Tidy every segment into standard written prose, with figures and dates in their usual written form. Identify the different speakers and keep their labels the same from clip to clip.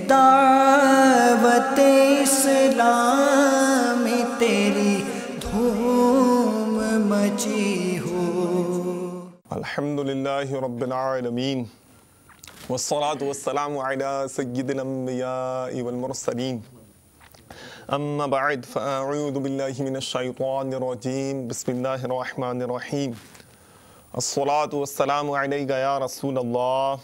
Speaker 1: دعوت اسلام میں تیری دھوم مچی ہو۔
Speaker 2: الحمدللہ رب العالمین والصلاة والسلام علی سید الانبیاء والمرسلین، اما بعد فاعوذ باللہ من الشیطان الرجیم، بسم اللہ الرحمن الرحیم۔ الصلاة والسلام علیک یا رسول اللہ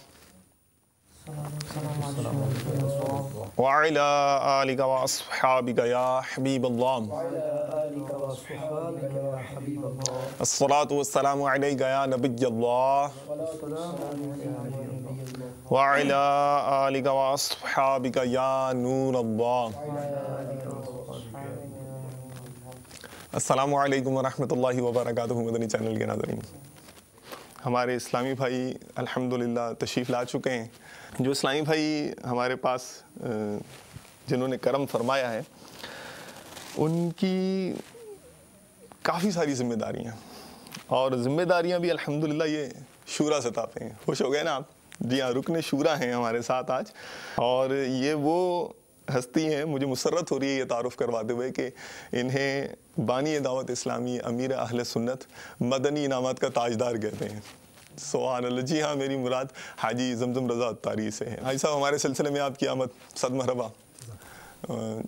Speaker 2: وعلی آلک واصحابک یا حبیب اللہ۔ الصلاة والسلام علیک یا نبی اللہ وعلی آلک واصحابک یا نور اللہ۔ السلام علیکم ورحمۃ اللہ وبرکاتہ۔ مدنی چینل کے ناظرین، ہمارے اسلامی بھائی الحمدللہ تشریف لا چکے ہیں۔ جو اسلامی بھائی ہمارے پاس جنہوں نے کرم فرمایا ہے، ان کی کافی ساری ذمہ داریاں، اور ذمہ داریاں بھی الحمدللہ یہ شورا سطح پہ ہیں۔ خوش ہو گئے نا آپ؟ جی ہاں، رکن شورا ہیں ہمارے ساتھ آج، اور یہ وہ ہستی ہیں، مجھے مسرت ہو رہی ہے یہ تعارف کرواتے ہوئے کہ انہیں بانی دعوت اسلامی، امیر اہل سنت، مدنی انعامات کا تاجدار کہتے ہیں۔ سبحان اللہ۔ جی ہاں، میری مراد حاجی زمزم رضا اتاری سے ہے۔ حاجی صاحب، ہمارے سلسلے میں آپ کی آمد صد مرحبا،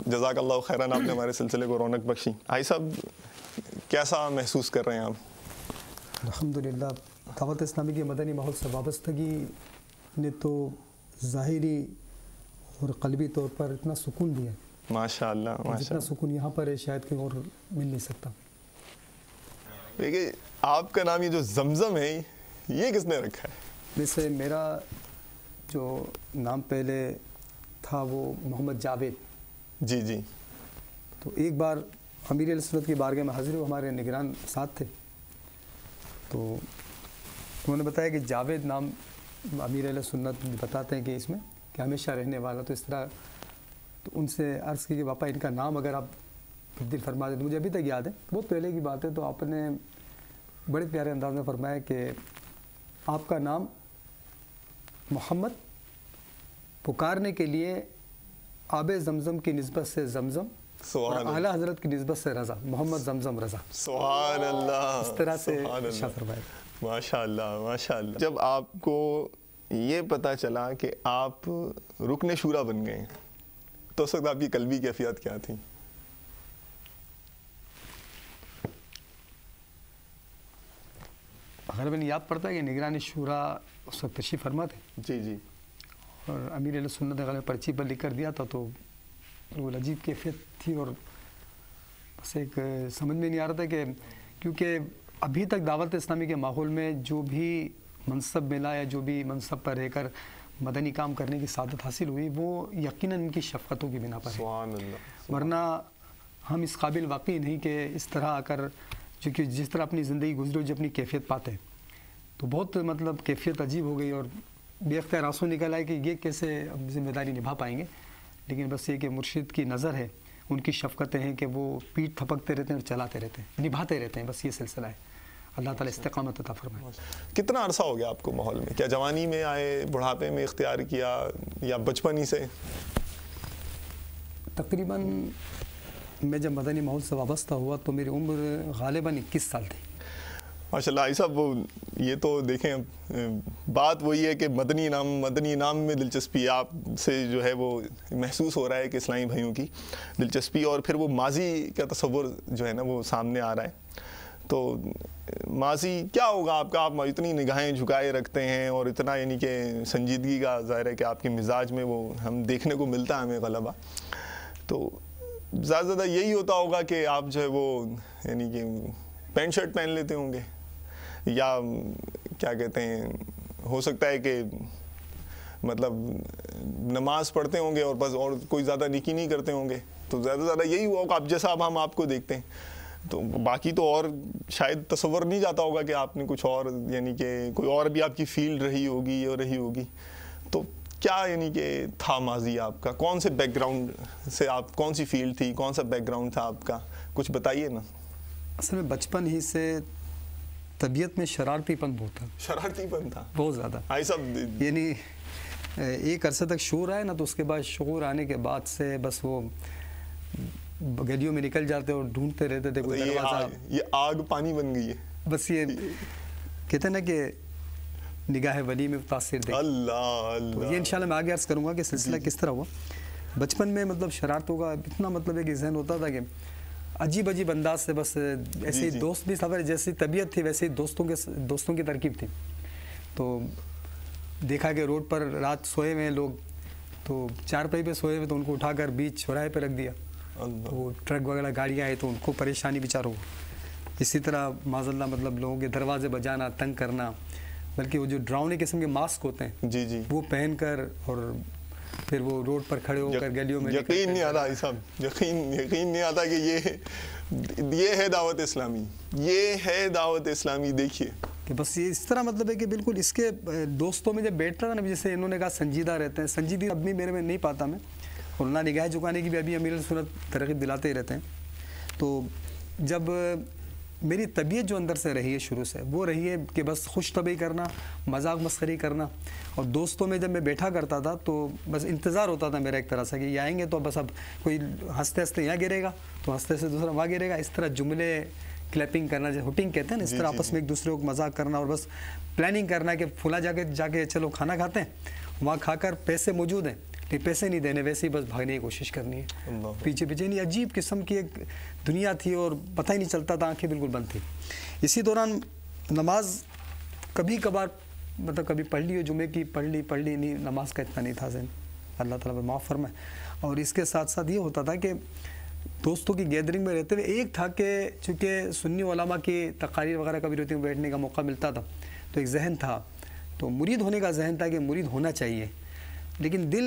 Speaker 2: جزاک اللہ خیراً، آپ نے ہمارے سلسلے کو رونق بخشی۔ حاجی صاحب، کیسا محسوس کر رہے ہیں آپ؟
Speaker 3: الحمدللہ، دعوت اسلامی کے مدنی ماحول سے وابستگی نے تو ظاہری اور قلبی طور پر اتنا سکون دیا ہے،
Speaker 2: ماشاء اللہ ماشاء
Speaker 3: جتنا سکون یہاں پر ہے شاید کہیں اور مل نہیں سکتا۔
Speaker 2: دیکھیے، آپ کا نام یہ جو زمزم ہے، یہ کس نے رکھا ہے؟
Speaker 3: ویسے میرا جو نام پہلے تھا وہ محمد جاوید۔
Speaker 2: جی جی۔
Speaker 3: تو ایک بار امیر علیہ سنت کی بارگاہ میں حاضر ہو، ہمارے نگران ساتھ تھے، تو انہوں نے بتایا کہ جاوید نام امیر علیہ سنت بتاتے ہیں کہ اس میں کہ ہمیشہ رہنے والا، تو اس طرح تو ان سے عرض کی کہ باپا ان کا نام اگر آپ تبدیل فرما دیں۔ تو مجھے ابھی تک یاد ہے، بہت پہلے کی بات ہے، تو آپ نے بڑے پیارے انداز میں فرمایا کہ آپ کا نام محمد، پکارنے کے لیے آب زمزم کی نسبت سے زمزم، اور اعلیٰ حضرت کی نسبت سے رضا، محمد زمزم رضا۔
Speaker 2: سبحان اللہ،
Speaker 3: اس طرح سے ارشاد فرمایا۔
Speaker 2: ماشاء اللہ ماشاء اللہ۔ جب آپ کو یہ پتہ چلا کہ آپ رکن شورا بن گئے، تو اس وقت آپ کی قلبی کیفیت کیا تھی؟
Speaker 3: غالباً یاد پڑتا ہے کہ نگران شورا اس وقت تشریف فرما تھے،
Speaker 2: جی جی،
Speaker 3: اور امیر علیہ سنت نے غالباً پرچی پر لکھ کر دیا تھا، تو وہ عجیب کیفیت تھی، اور بس ایک سمجھ میں نہیں آ رہا تھا کہ کیونکہ ابھی تک دعوت اسلامی کے ماحول میں جو بھی منصب ملا یا جو بھی منصب پر رہ کر مدنی کام کرنے کی سعادت حاصل ہوئی، وہ یقیناً ان کی شفقتوں کی بنا پر ہے۔
Speaker 2: سبحان اللہ۔
Speaker 3: ورنہ ہم اس قابل واقعی نہیں کہ اس طرح آ کر، چونکہ جس طرح اپنی زندگی گزری جو اپنی کیفیت پاتے ہیں، تو بہت مطلب کیفیت عجیب ہو گئی، اور بے اختیار آنسو نکل آئے کہ یہ کیسے ذمہ داری نبھا پائیں گے۔ لیکن بس یہ کہ مرشد کی نظر ہے، ان کی شفقتیں ہیں کہ وہ پیٹھ تھپکتے رہتے ہیں اور چلاتے رہتے ہیں، نبھاتے رہتے ہیں، بس یہ سلسلہ ہے۔ اللہ تعالیٰ استقامت عطا فرمائے۔
Speaker 2: کتنا عرصہ ہو گیا آپ کو ماحول میں؟ کیا جوانی میں آئے، بڑھاپے میں اختیار کیا، یا بچپن ہی سے؟
Speaker 3: تقریباً میں جب مدنی ماحول سے وابستہ ہوا تو میری عمر غالباً 21 سال تھی۔
Speaker 2: ماشاء اللہ۔ صاحب، وہ یہ تو دیکھیں، بات وہی ہے کہ مدنی انعام میں دلچسپی آپ سے جو ہے وہ محسوس ہو رہا ہے کہ اسلامی بھائیوں کی دلچسپی، اور پھر وہ ماضی کا تصور جو ہے نا وہ سامنے آ رہا ہے۔ تو ماضی کیا ہوگا آپ کا؟ آپ اتنی نگاہیں جھکائے رکھتے ہیں، اور اتنا یعنی کہ سنجیدگی کا ظاہر ہے کہ آپ کے مزاج میں وہ ہم دیکھنے کو ملتا ہے ہمیں غلبہ۔ تو زیادہ زیادہ یہی ہوتا ہوگا کہ آپ جو ہے وہ یعنی کہ پینٹ شرٹ پہن لیتے ہوں گے، یا کیا کہتے ہیں، ہو سکتا ہے کہ مطلب نماز پڑھتے ہوں گے اور بس، اور کوئی زیادہ نیکی نہیں کرتے ہوں گے۔ تو زیادہ سے زیادہ یہی ہوا ہوگا، اب جیسا اب ہم آپ کو دیکھتے ہیں، تو باقی تو اور شاید تصور نہیں جاتا ہوگا کہ آپ نے کچھ اور، یعنی کہ کوئی اور بھی آپ کی فیلڈ رہی ہوگی۔ تو کیا یعنی کہ تھا ماضی آپ کا؟ کون سے بیک گراؤنڈ سے آپ، کون سی فیلڈ تھی، کون سا بیک گراؤنڈ تھا آپ کا؟ کچھ بتائیے نا۔
Speaker 3: اصل میں بچپن ہی سے طبیعت میں شرارتی پن بہت تھا۔
Speaker 2: شرارتی پن تھا
Speaker 3: بہت زیادہ،
Speaker 2: بھائی صاحب؟
Speaker 3: یعنی ایک عرصے تک شعور آئے نا، تو اس کے بعد شعور آنے کے بعد سے بس وہ گلیوں میں نکل جاتے اور ڈھونڈتے رہتے تھے کوئی دروازہ.
Speaker 2: یہ آگ پانی بن گئی ہے.
Speaker 3: بس یہ کہتے ہیں نا کہ نگاہ ولی میں تاثیر دے.
Speaker 2: اللہ
Speaker 3: یہ انشاءاللہ میں آگے عرض کروں گا کہ سلسلہ کس طرح ہوا. بچپن میں مطلب شرارتوں کا اتنا مطلب ہے کہ ذہن ہوتا تھا کہ عجیب عجیب انداز سے بس ایسے دوست بھی سفر جیسی طبیعت تھی ویسے دوستوں کی ترکیب تھی. تو دیکھا کہ روڈ پر رات سوئے ہوئے لوگ، تو چارپائی پہ سوئے ہوئے تو ان کو اٹھا کر بیچ چوراہے پہ رکھ دیا. وہ ٹرک وغیرہ گاڑیاں آئے تو ان کو پریشانی بیچاروں کو. اسی طرح معاذ اللہ مطلب لوگوں کے دروازے بجانا، تنگ کرنا، بلکہ وہ جو ڈراؤنے قسم کے ماسک ہوتے ہیں وہ پہن کر اور پھر وہ روڈ پر کھڑے ہو کر گلیوں میں.
Speaker 2: یقین نہیں آتا صاحب، یقین نہیں آتا کہ یہ ہے دعوت اسلامی، یہ ہے دعوت اسلامی. دیکھیے
Speaker 3: کہ بس یہ اس طرح مطلب ہے کہ بالکل اس کے دوستوں میں جب بیٹھتا تھا نا، جیسے انہوں نے کہا سنجیدہ رہتے ہیں، سنجیدگی اب بھی میرے میں نہیں پاتا میں، اور نہ نگاہ جھکانے کی بھی ابھی امیر سنت ترغیب دلاتے ہی رہتے ہیں. تو جب میری طبیعت جو اندر سے رہی ہے شروع سے، وہ رہی ہے کہ بس خوش طبعی کرنا، مذاق مسخری کرنا. اور دوستوں میں جب میں بیٹھا کرتا تھا تو بس انتظار ہوتا تھا میرا ایک طرح سے کہ یہ آئیں گے تو بس اب کوئی ہنستے ہنستے یہاں گرے گا تو ہنستے سے دوسرا وہاں گرے گا. اس طرح جملے کلیپنگ کرنا، جیسے ہوٹنگ کہتے ہیں نا، اس طرح آپس میں ایک دوسرے کو مذاق کرنا، اور بس پلاننگ کرنا کہ فلاں جا کے چلو کھانا کھاتے ہیں، وہاں کھا کر پیسے موجود ہیں لیکن پیسے نہیں دینے، ویسے ہی بس بھاگنے کی کوشش کرنی ہے پیچھے پیچھے. نہیں عجیب قسم کی ایک دنیا تھی اور پتہ ہی نہیں چلتا تھا، آنکھیں بالکل بند تھی. اسی دوران نماز کبھی کبھار مطلب کبھی پڑھ لی ہو، جمعے کی پڑھ لی نہیں، نماز کا اتنا نہیں تھا ذہن، اللہ تعالیٰ معاف فرمائے. اور اس کے ساتھ ساتھ یہ ہوتا تھا کہ دوستوں کی گیدرنگ میں رہتے ہوئے ایک تھا کہ چونکہ سنی علماء کی تقاریر وغیرہ کبھی رہتی بیٹھنے کا موقع ملتا تھا تو ایک ذہن تھا، تو مرید ہونے کا ذہن تھا کہ مرید ہونا چاہیے. لیکن دل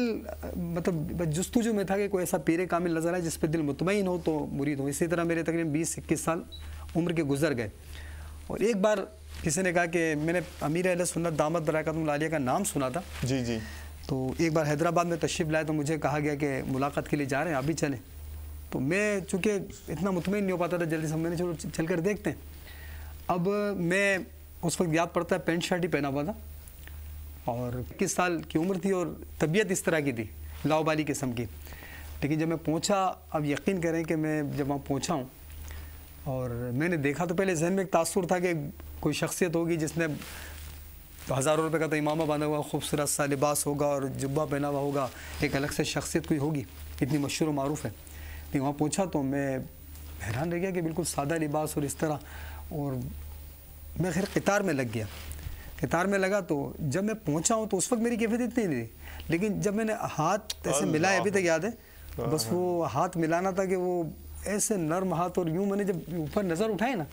Speaker 3: مطلب جستجو میں تھا کہ کوئی ایسا پیر کامل نظر آئے جس پہ دل مطمئن ہو تو مرید ہو. اسی طرح میرے تقریباً 20-21 سال عمر کے گزر گئے. اور ایک بار کسی نے کہا کہ میں نے امیر اہل سنت دامت برکاتہم العالیہ کا نام سنا تھا. تو ایک بار حیدرآباد میں تشریف لائے تو مجھے کہا گیا کہ ملاقات کے لیے جا رہے ہیں، آپ بھی چلیں. تو میں چونکہ اتنا مطمئن نہیں ہو پاتا تھا جلدی سے، میں نے چلو چل کر دیکھتے ہیں. اب میں اس وقت یاد پڑتا ہے پینٹ شرٹ ہی پہنا ہوا تھا اور 21 سال کی عمر تھی اور طبیعت اس طرح کی تھی لاؤبالی قسم کی. لیکن جب میں پہنچا، اب یقین کریں کہ میں جب وہاں پہنچا ہوں اور میں نے دیکھا تو پہلے ذہن میں ایک تاثر تھا کہ کوئی شخصیت ہوگی جس نے ہزاروں روپے کا تو امامہ باندھا ہوا، خوبصورت سا لباس ہوگا اور جبہ پہنا ہوا ہوگا، ایک الگ سے شخصیت کوئی ہوگی، اتنی مشہور و معروف ہے. لیکن وہاں پہنچا تو میں حیران رہ گیا کہ بالکل سادہ لباس اور اس طرح. اور میں خیر قطار میں لگ گیا. قطار میں لگا تو جب میں پہنچا ہوں تو اس وقت میری کیفیت اتنی نہیں تھی، لیکن جب میں نے ہاتھ ایسے ملائے، ابھی تک یاد ہے، بس وہ ہاتھ ملانا تھا کہ وہ ایسے نرم ہاتھ، اور یوں میں نے جب اوپر نظر اٹھائے نا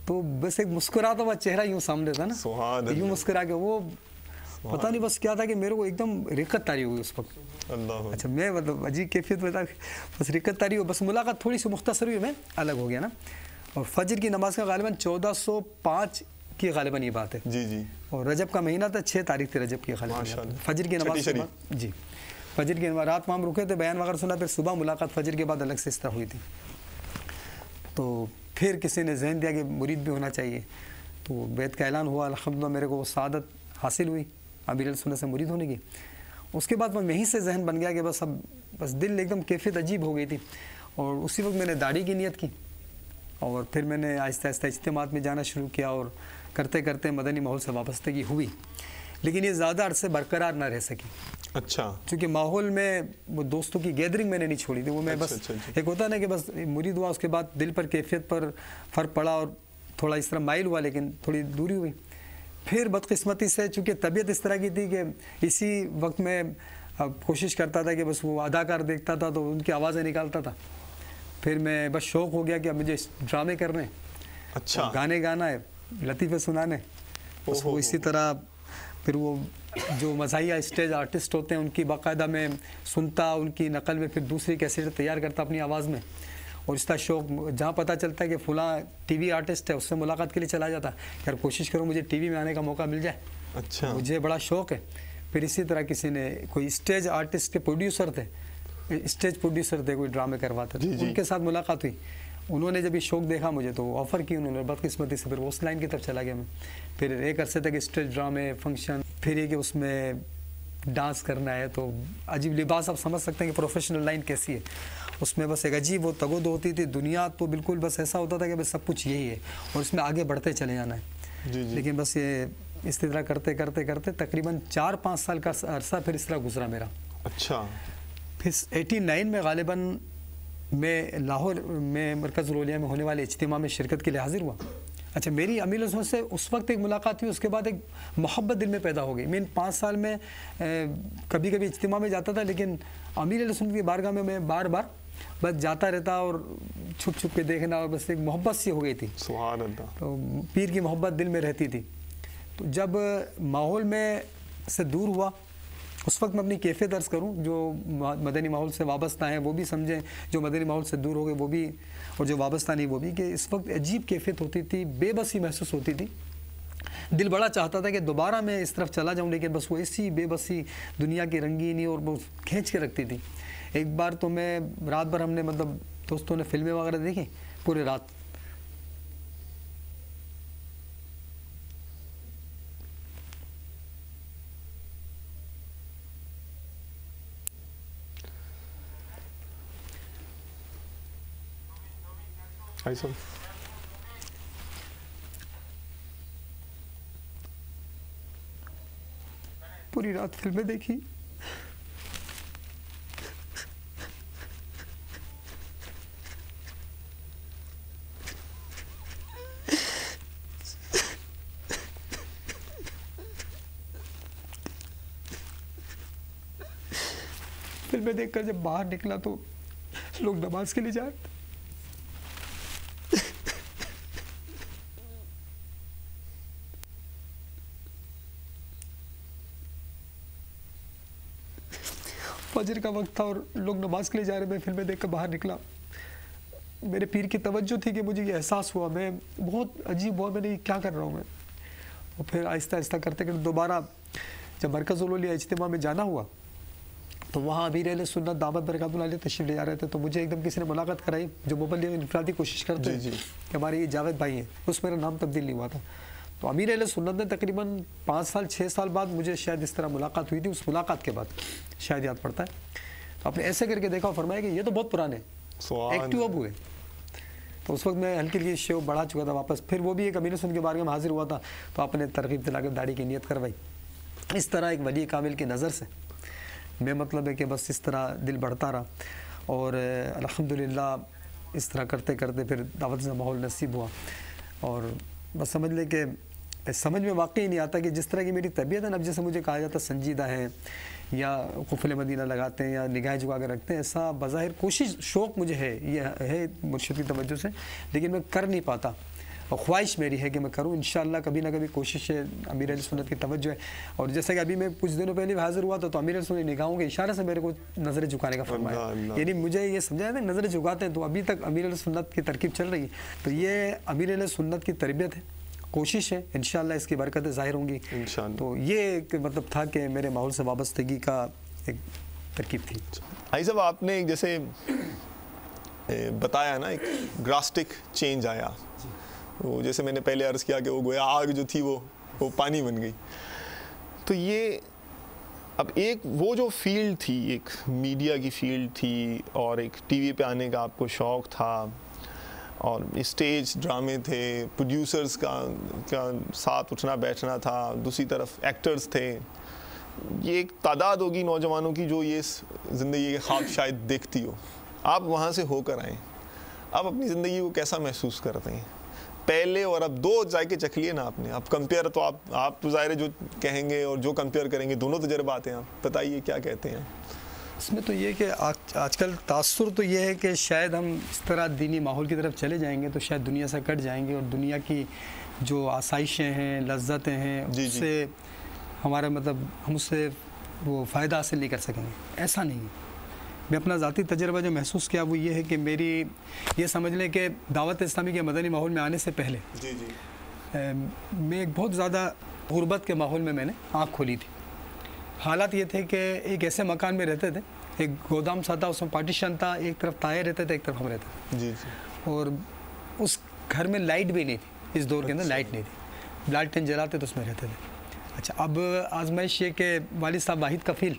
Speaker 3: تو بس ایک مسکراتا ہوا چہرہ یوں سامنے تھا نا، یوں مسکرا کے وہ پتہ نہیں بس کیا تھا کہ میرے کو ایک دم رقت طاری ہوئی اس وقت. اچھا میں مطلب عجیب کیفیت میں تھا، بس رقت طاری ہو، بس ملاقات تھوڑی سی مختصر ہوئی، میں الگ ہو گیا نا. اور فجر کی نماز کا غالباً 1405 کی غالباً یہ بات ہے. اور رجب کا مہینہ تھا، 6 تاریخ تھی رجب کی غالباً. فجر کی نماز کے بعد فجر کی نماز رات وہاں رکے تھے، بیان وغیرہ سنا، پھر صبح ملاقات فجر کے بعد الگ سے اس طرح ہوئی تھی. تو پھر کسی نے ذہن دیا کہ مرید بھی ہونا چاہیے، تو بیعت کا اعلان ہوا. الحمدللہ میرے کو وہ سعادت حاصل ہوئی امیر السنت سے مرید ہونے کی. اس کے بعد میں یہیں سے ذہن بن گیا کہ بس اب بس دل ایک دم کیفیت عجیب ہو گئی تھی. اور اسی وقت میں نے داڑھی کی نیت کی اور پھر میں نے آہستہ آہستہ اجتماعات میں جانا شروع کیا اور کرتے کرتے مدنی ماحول سے وابستگی ہوئی. لیکن یہ زیادہ عرصے برقرار نہ رہ سکی.
Speaker 2: اچھا.
Speaker 3: چونکہ ماحول میں وہ دوستوں کی گیدرنگ میں نے نہیں چھوڑی تھی، وہ میں بس ایک ہوتا نا کہ بس مرید ہوا، اس کے بعد دل پر کیفیت پر فرق پڑا اور تھوڑا اس طرح مائل ہوا، لیکن تھوڑی دوری ہوئی. پھر بدقسمتی سے چونکہ طبیعت اس طرح کی تھی کہ اسی وقت میں کوشش کرتا تھا کہ بس وہ اداکار دیکھتا تھا تو ان کی آوازیں نکالتا تھا. پھر میں بس شوق ہو گیا کہ اب مجھے ڈرامے کرنے،
Speaker 2: اچھا
Speaker 3: گانے گانا ہے، لطیفے سنانے. بس وہ اسی طرح پھر وہ جو مزاحیہ اسٹیج آرٹسٹ ہوتے ہیں ان کی باقاعدہ میں سنتا، ان کی نقل میں پھر دوسری کیسٹ تیار کرتا اپنی آواز میں. اور اس کا شوق جہاں پتہ چلتا ہے کہ فلاں ٹی وی آرٹسٹ ہے، اس سے ملاقات کے لیے چلا جاتا یار کوشش کرو مجھے ٹی وی میں آنے کا موقع مل جائے.
Speaker 2: اچھا.
Speaker 3: مجھے بڑا شوق ہے. پھر اسی طرح کسی نے کوئی اسٹیج آرٹسٹ کے پروڈیوسر تھے، اسٹیج پروڈیوسر تھے، کوئی ڈرامے کرواتے تھے، ان کے ساتھ ملاقات ہوئی. انہوں نے جب یہ شوق دیکھا مجھے تو آفر کی انہوں نے، بدقسمتی سے پھر اس لائن کی طرف چلا گیا میں. پھر ایک عرصے تک اسٹیج ڈرامے فنکشن، پھر یہ کہ اس میں ڈانس کرنا ہے تو عجیب لباس آپ سمجھ سکتے ہیں کہ پروفیشنل لائن کیسی ہے. اس میں بس ایک عجیب وہ تگود ہوتی تھی, دنیا تو بالکل بس ایسا ہوتا تھا کہ بس سب کچھ یہی ہے اور اس میں آگے بڑھتے چلے جانا ہے. لیکن بس یہ اس طرح کرتے کرتے کرتے تقریباً 4-5 سال کا عرصہ پھر اس طرح گزرا میرا.
Speaker 2: اچھا.
Speaker 3: پھر 89 میں غالباً میں لاہور میں مرکز الاولیاء میں ہونے والے اجتماع میں شرکت کے لیے حاضر ہوا. اچھا, میری امیر علیہ سنت سے اس وقت ایک ملاقات ہوئی, اس کے بعد ایک محبت دل میں پیدا ہو گئی. میں ان 5 سال میں کبھی کبھی اجتماع میں جاتا تھا, لیکن امیر علیہ سنت کی بارگاہ میں بار بار بس جاتا رہتا اور چھپ چھپ کے دیکھنا, اور بس ایک محبت سی ہو گئی تھی.
Speaker 2: سبحان اللہ.
Speaker 3: تو پیر کی محبت دل میں رہتی تھی. تو جب ماحول میں سے دور ہوا, اس وقت میں اپنی کیفیت عرض کروں, جو مدنی ماحول سے وابستہ ہیں وہ بھی سمجھیں, جو مدنی ماحول سے دور ہو گئے وہ بھی, اور جو وابستہ نہیں وہ بھی, کہ اس وقت عجیب کیفیت ہوتی تھی, بے بسی محسوس ہوتی تھی. دل بڑا چاہتا تھا کہ دوبارہ میں اس طرف چلا جاؤں, لیکن بس وہ ایسی بے بسی دنیا کی رنگینی اور وہ کھینچ کے رکھتی تھی. ایک بار تو میں رات بھر, ہم نے مطلب دوستوں نے فلمیں وغیرہ دیکھی پورے رات. پوری رات فلمیں دیکھی. فلمیں دیکھ کر جب باہر نکلا تو لوگ نماز کے لیے جا رہے تھے. فجر کا وقت تھا اور لوگ نماز کے لیے جا رہے. میں فلمیں دیکھ کر باہر نکلا, میرے پیر کی توجہ تھی کہ مجھے یہ احساس ہوا, میں بہت عجیب ہوا, میں نے کیا کر رہا ہوں میں. اور پھر آہستہ آہستہ کرتے کرتے دوبارہ جب مرکز الاولیاء اجتماع میں جانا ہوا تو وہاں امیر اہل سنت دعوت برکات اللہ علیہ تشریف لے جا رہے تھے. تو مجھے ایک دم کسی نے ملاقات کرائی, جو مبلغ انفرادی کوشش کرتے ہیں کہ ہمارے یہ جاوید بھائی ہیں, اس میرا نام تبدیل نہیں ہوا تھا. تو امیر اہل سنت نے تقریباً 5-6 سال بعد مجھے شاید اس طرح ملاقات ہوئی تھی. اس ملاقات کے بعد شاید یاد پڑتا ہے, تو آپ نے ایسے کر کے دیکھا اور فرمایا کہ یہ تو بہت پرانے ایکٹیو اب ہوئے. تو اس وقت میں ہلکی ہلکی شو بڑھا چکا تھا واپس. پھر وہ بھی ایک امیر سنت کے بارے میں حاضر ہوا تھا, تو آپ نے ترغیب دلا کے داڑھی کی نیت کروائی. اس طرح ایک ولی کامل کی نظر سے میں مطلب ہے کہ بس اس طرح دل بڑھتا رہا, اور الحمدللہ اس طرح کرتے کرتے پھر دعوت سے ماحول نصیب ہوا. اور بس سمجھ لیں کہ سمجھ میں واقعی نہیں آتا کہ جس طرح کی میری طبیعت ہے نا, اب جیسے مجھے کہا جاتا سنجیدہ ہے یا قفل مدینہ لگاتے ہیں یا نگاہ جھکا کے رکھتے ہیں, ایسا بظاہر کوشش شوق مجھے ہے, یہ ہے مرشد کی توجہ سے, لیکن میں کر نہیں پاتا. اور خواہش میری ہے کہ میں کروں انشاءاللہ, کبھی نہ کبھی کوشش ہے. امیر اہل سنت کی توجہ ہے, اور جیسا کہ ابھی میں کچھ دنوں پہلے حاضر ہوا تو امیر اہل سنت نگاہوں کے اشارے سے میرے کو نظر جھکانے کا فرمایا. یعنی مجھے یہ سمجھایا تھا نظر جھکاتے ہیں, تو ابھی تک امیر اہل سنت کی ترکیب چل رہی ہے. تو یہ امیر اہل سنت کی تربیت ہے, کوشش ہے, انشاءاللہ اس کی برکتیں ظاہر ہوں گی. تو یہ ایک مطلب تھا کہ میرے ماحول سے وابستگی کا ایک ترکیب تھی.
Speaker 2: حاجی صاحب, آپ نے جیسے بتایا نا, ایک ڈراسٹک چینج آیا, وہ جیسے میں نے پہلے عرض کیا کہ وہ گویا آگ جو تھی وہ پانی بن گئی. تو یہ اب ایک وہ جو فیلڈ تھی, ایک میڈیا کی فیلڈ تھی, اور ایک ٹی وی پہ آنے کا آپ کو شوق تھا, اور اسٹیج ڈرامے تھے, پروڈیوسرز کا ساتھ اٹھنا بیٹھنا تھا, دوسری طرف ایکٹرز تھے. یہ ایک تعداد ہوگی نوجوانوں کی جو یہ زندگی کے خواب شاید دیکھتی ہو. آپ وہاں سے ہو کر آئیں, آپ اپنی زندگی کو کیسا محسوس کرتے ہیں پہلے اور اب؟ 2 ذائقے چکھ لیے نا آپ نے, اب کمپیئر تو آپ تو ظاہر جو کہیں گے اور جو کمپیئر کریں گے دونوں تجربات ہیں. آپ بتائیے کیا کہتے ہیں.
Speaker 3: اس میں تو یہ کہ آج کل تاثر تو یہ ہے کہ شاید ہم اس طرح دینی ماحول کی طرف چلے جائیں گے تو شاید دنیا سے کٹ جائیں گے, اور دنیا کی جو آسائشیں ہیں, لذتیں ہیں, اس سے ہمارا مطلب ہم اس سے وہ فائدہ حاصل نہیں کر سکیں گے. ایسا نہیں ہے. میں اپنا ذاتی تجربہ جو محسوس کیا وہ یہ ہے کہ میری یہ سمجھ لیں کہ دعوت اسلامی کے مدنی ماحول میں آنے سے پہلے میں ایک بہت زیادہ غربت کے ماحول میں نے آنکھ کھولی تھی. حالات یہ تھے کہ ایک ایسے مکان میں رہتے تھے, ایک گودام سا تھا, اس میں پارٹیشن تھا, ایک طرف تائے رہتے تھے, ایک طرف ہم رہتے تھے. اور اس گھر میں لائٹ بھی نہیں تھی. اس دور کے اندر لائٹ نہیں تھی, لالٹین جلاتے تو اس میں رہتے تھے. اچھا، اب آزمائش یہ کہ والد صاحب واحد کفیل،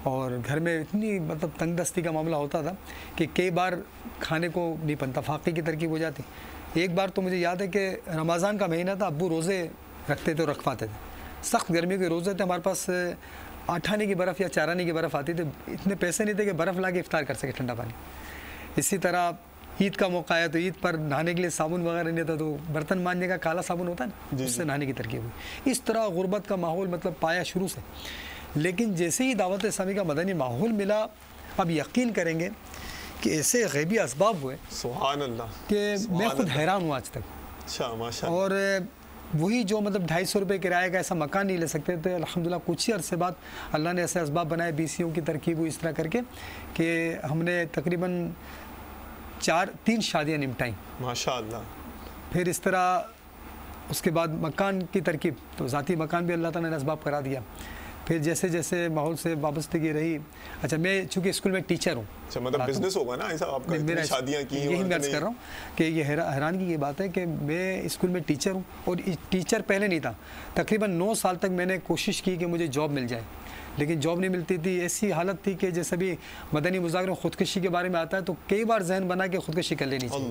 Speaker 3: اور گھر میں اتنی مطلب تنگ دستی کا معاملہ ہوتا تھا کہ کئی بار کھانے کو نہیں بنتا، فاقے کی ترکیب ہو جاتی۔ ایک بار تو مجھے یاد ہے کہ رمضان کا مہینہ تھا، ابو روزے رکھتے تھے اور رکھواتے تھے، سخت گرمی کے روزے تھے، ہمارے پاس 8 آنے کی برف یا 4 آنے کی برف آتی تھی، اتنے پیسے نہیں تھے کہ برف لا کے افطار کر سکے ٹھنڈا پانی۔ اسی طرح عید کا موقع آیا تو عید پر نہانے کے لیے صابن وغیرہ نہیں تھا، تو برتن مانجنے کا کالا صابن ہوتا ہے نا، اس سے نہانے کی ترکیب ہوئی۔ اس طرح غربت کا ماحول مطلب پایا شروع سے، لیکن جیسے ہی دعوت اسلامی کا مدنی ماحول ملا، اب یقین کریں گے کہ ایسے غیبی اسباب ہوئے
Speaker 2: سبحان اللہ
Speaker 3: کہ میں خود حیران ہوں آج تک۔
Speaker 2: اچھا ماشاء اللہ۔
Speaker 3: اور وہی جو مطلب 250 روپے کرایے کا ایسا مکان نہیں لے سکتے تھے، الحمدللہ کچھ ہی عرصے بعد اللہ نے ایسے اسباب بنائے، BCO کی ترکیب ہوئی اس طرح کر کے کہ ہم نے تقریباً 3 شادیاں نمٹائیں
Speaker 2: ماشاء اللہ۔
Speaker 3: پھر اس طرح اس کے بعد مکان کی ترکیب، تو ذاتی مکان بھی اللہ تعالیٰ نے اسباب کرا دیا۔ پھر جیسے جیسے ماحول سے وابستگی رہی، اچھا میں چونکہ اسکول میں ٹیچر ہوں،
Speaker 2: اچھا مطلب بزنس ہوگا نا ایسا آپ کا، اتنی شادیاں کی،
Speaker 3: یہی میں عرض کر رہا ہوں کہ یہ حیرانگی کی بات ہے کہ میں اسکول میں ٹیچر ہوں، اور ٹیچر پہلے نہیں تھا، تقریباً 9 سال تک میں نے کوشش کی کہ مجھے جاب مل جائے، لیکن جاب نہیں ملتی تھی۔ ایسی حالت تھی کہ جیسے بھی مدنی مذاکرے میں خودکشی کے بارے میں آتا ہے تو کئی بار ذہن بنا کہ خودکشی کر لینی چاہیے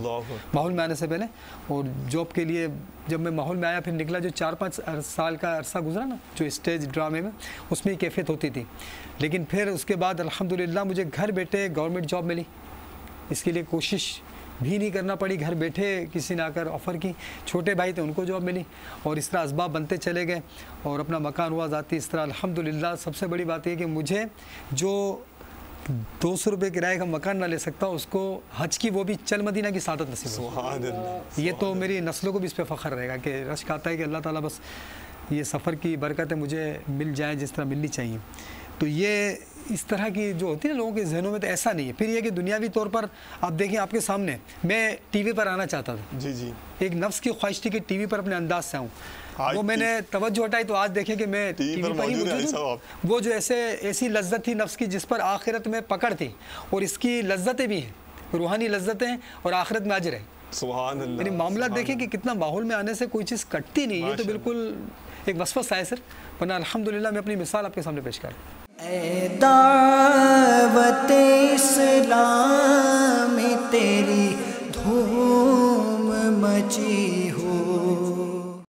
Speaker 3: ماحول میں آنے سے پہلے، اور جاب کے لیے جب میں ماحول میں آیا پھر نکلا، جو 4-5 سال کا عرصہ گزرا نا جو اسٹیج ڈرامے میں، اس میں کیفیت ہوتی تھی، لیکن پھر اس کے بعد الحمدللہ مجھے گھر بیٹھے گورنمنٹ جاب ملی، اس کے لیے کوشش بھی نہیں کرنا پڑی، گھر بیٹھے کسی نے آ کر آفر کی، چھوٹے بھائی تھے ان کو جاب ملی، اور اس طرح اسباب بنتے چلے گئے اور اپنا مکان ہوا ذاتی۔ اس طرح الحمدللہ سب سے بڑی بات یہ کہ مجھے جو 200 روپے کرائے کا مکان نہ لے سکتا، اس کو حج کی وہ بھی چل مدینہ کی سعادت نصیب ہو۔
Speaker 2: سبحان اللہ۔
Speaker 3: یہ تو میری نسلوں کو بھی اس پہ فخر رہے گا کہ رشک آتا ہے کہ اللہ تعالیٰ بس یہ سفر کی برکتیں مجھے مل جائیں جس طرح ملنی چاہیے۔ تو یہ اس طرح کی جو ہوتی ہے نا لوگوں کے ذہنوں میں، تو ایسا نہیں ہے۔ پھر یہ کہ دنیاوی طور پر آپ دیکھیں آپ کے سامنے، میں ٹی وی پر آنا چاہتا تھا،
Speaker 2: جی جی،
Speaker 3: ایک نفس کی خواہش تھی کہ ٹی وی پر اپنے انداز سے آؤں، وہ میں نے توجہ ہٹائی تو آج دیکھیں کہ میں ٹی وی پر ہی موجود ہوں۔ وہ جو ایسی لذت تھی نفس کی جس پر آخرت میں پکڑ تھی، اور اس کی لذتیں بھی ہیں، روحانی لذتیں اور آخرت میں اجر ہے۔
Speaker 2: سبحان اللہ۔
Speaker 3: یعنی معاملہ دیکھیں کہ کتنا ماحول میں آنے سے کوئی چیز کٹتی نہیں ہے، تو بالکل ایک وسوسہ ہے سر، ورنہ الحمدللہ میں اپنی مثال آپ کے سامنے پیش کر رہا ہوں۔
Speaker 1: اے دعوت اسلام تیری دھوم مچی